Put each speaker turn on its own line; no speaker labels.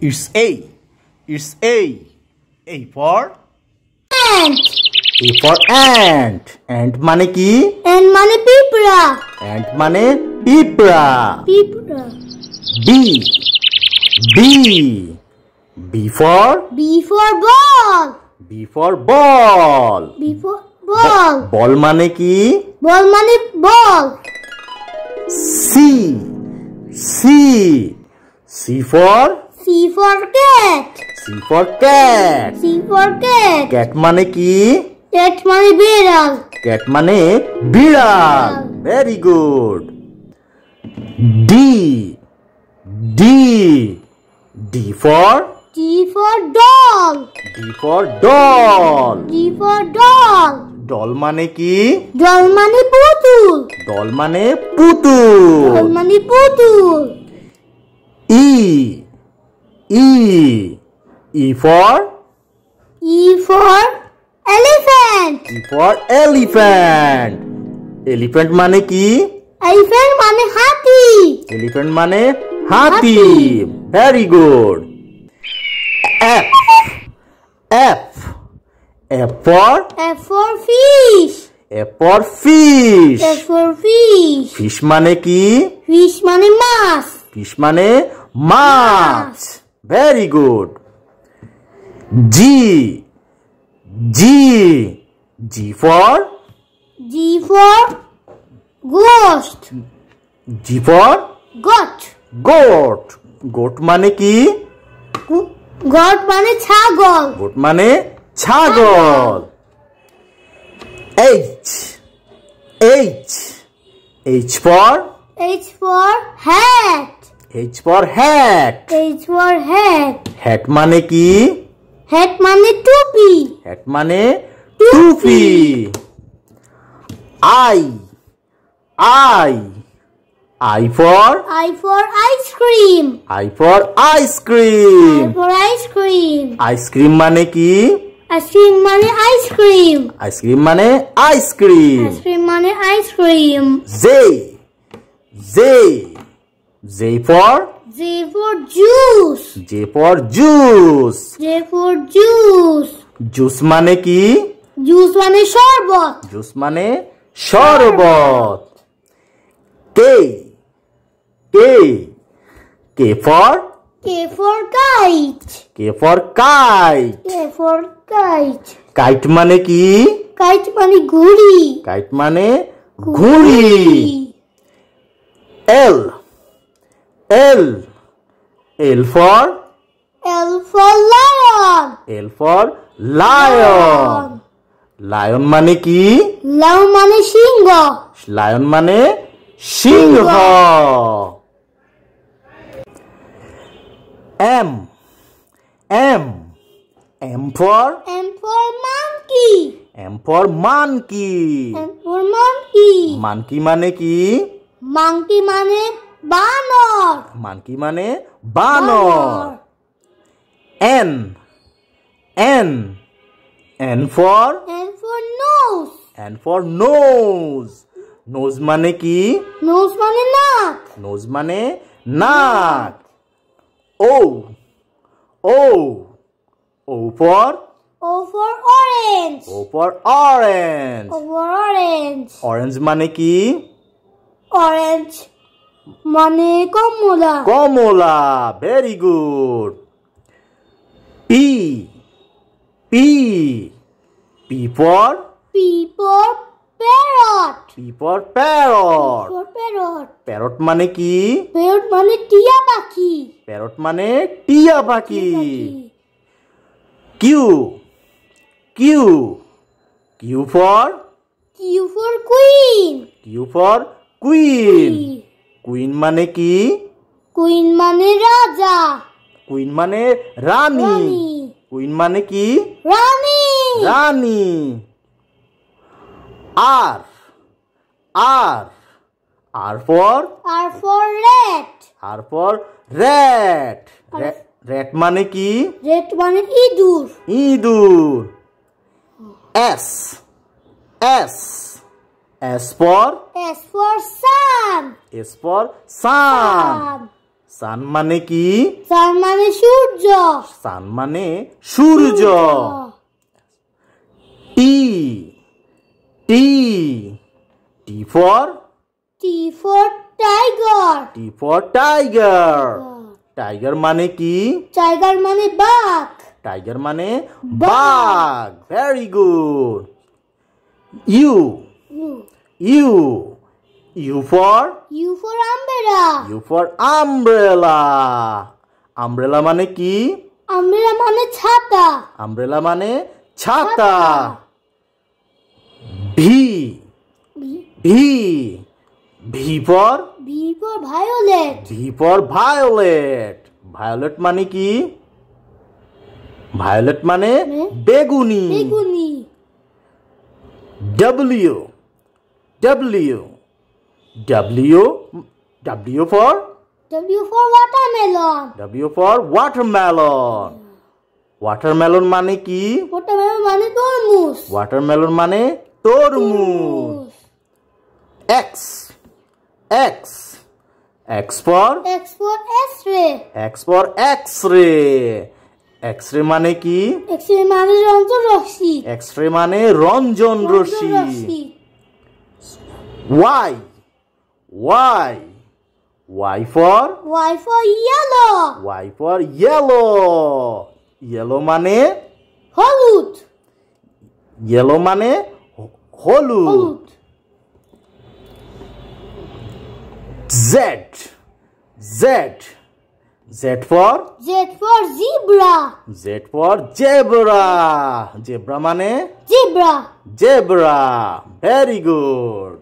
It's A. It's A. A for
ant.
A for ant. Ant মানে কি?
Ant মানে পিঁপড়া.
Ant মানে পিঁপড়া.
পিঁপড়া.
B. B. B for
ball.
B for ball.
B for ball.
Ball মানে কি?
Ball মানে ball.
C. C. C for
cat.
C for cat.
C for cat.
Cat মানে কি?
Cat মানে বিড়াল.
Cat মানে বিড়াল. Very good. D. D. D for
doll.
D for doll.
D for doll.
Doll মানে কি?
Doll মানে পুতুল.
Doll মানে পুতুল.
Doll মানে পুতুল.
E. E. E for
elephant.
E for elephant. Elephant মানে কি?
Elephant মানে হাতি.
Elephant মানে হাতি. Very good. F. F. F for
fish.
F for fish.
F for fish.
Fish মানে কি?
Fish মানে মাছ.
Fish মানে মাছ. Very good. G. G. G for
ghost.
G for
goat.
goat. Goat মানে কি?
goat মানে ছাগল.
Goat মানে ছাগল. H. H. H for
hat.
H for hat.
H for hat.
Hat মানে কি?
hat মানে টুপি.
Hat মানে টুপি. I. I for
ice cream.
I for ice cream.
I for ice cream.
Ice cream মানে কি?
Ice cream মানে ice cream.
Ice cream মানে ice cream.
Ice cream মানে ice cream.
Z. Z. Z for
juice.
J for juice.
J for juice.
Juice মানে কি?
Juice মানে শরবত.
Juice মানে শরবত. K. K. K for
kite.
K for kite.
K for kite.
Kite মানে কি?
Kite মানে ঘুড়ি.
Kite মানে ঘুড়ি. L. L. L for
lion.
L for lion. Lion মানে কি?
Lion মানে সিংহ.
Lion মানে সিংহ. M. M. M for
monkey.
M for monkey.
M for monkey.
Monkey মানে কি?
Monkey মানে বানর.
Monkey মানে বানর. N. N. N for
nose.
N for nose. Nose মানে কি?
Nose মানে নাক.
Nose মানে নাক. O. O. O for
orange.
O for orange.
O for orange.
Orange মানে কি?
Orange মানে কমলা.
কমলা. Very good. P. P. P for
parrot.
P for parrot.
parrot.
Parrot মানে কি?
Parrot মানে টিয়া পাখি.
Parrot মানে টিয়া পাখি. Q. Q. Q for
queen.
Q for queen. Queen মানে কি?
Queen মানে রাজা.
Queen মানে রানী. Queen মানে কি?
রানী.
রানী. R. R. R for
rat.
R for rat. Rat মানে কি?
rat মানে ইঁদুর.
ইঁদুর. S. S. S for
sun.
S for sun. সান মানে কি?
সান মানে সূর্য।
সান মানে সূর্য। T T T for
tiger.
T for tiger. Tiger মানে কি?
টাইগার মানে বাঘ।
টাইগার মানে বাঘ। Very good. U U U for
umbrella.
U for umbrella. Umbrella মানে কি?
আমব্রেলা মানে ছাতা।
আমব্রেলা মানে ছাতা। V V V for
violet.
V for violet. Violet মানে কি? ভায়োলেট মানে বেগুনি।
বেগুনি।
W W W W for
watermelon.
W for watermelon. Watermelon মানে কি?
ওয়াটারমেলন মানে তরমুজ।
ওয়াটারমেলন মানে তরমুজ। X X X for
X-ray.
X for X-ray. X-ray মানে কি?
এক্স-রে মানে রঞ্জন রশ্মি।
এক্স-রে মানে রঞ্জন রশ্মি। Y Y Y for
yellow.
Y for yellow. Yellow মানে
হলুদ।
ইয়েলো মানে হলুদ। Z Z Z for
zebra.
Z for zebra. Zebra মানে
জিব্রা।
জেব্রা। Very good.